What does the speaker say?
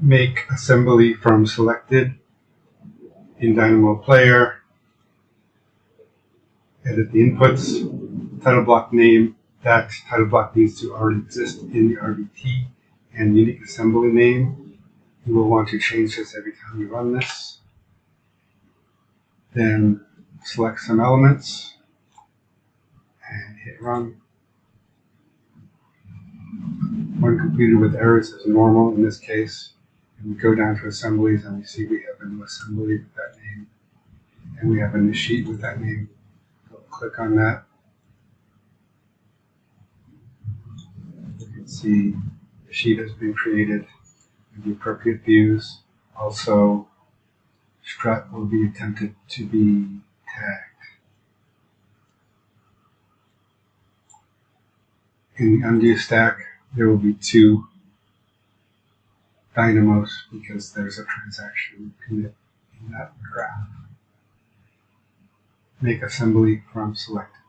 make assembly from selected in Dynamo Player. Edit the inputs. Title block name. That title block needs to already exist in the RVT, and unique assembly name. You will want to change this every time you run this. Then select some elements and hit run. When completed with errors is normal in this case. And we go down to assemblies and we see we have a new assembly with that name, and we have a new sheet with that name. So click on that. You can see the sheet has been created with the appropriate views. Also, strut will be attempted to be tagged. In the undo stack, there will be 2 dynamos because there's a transaction commit in that graph. Make assembly from selected.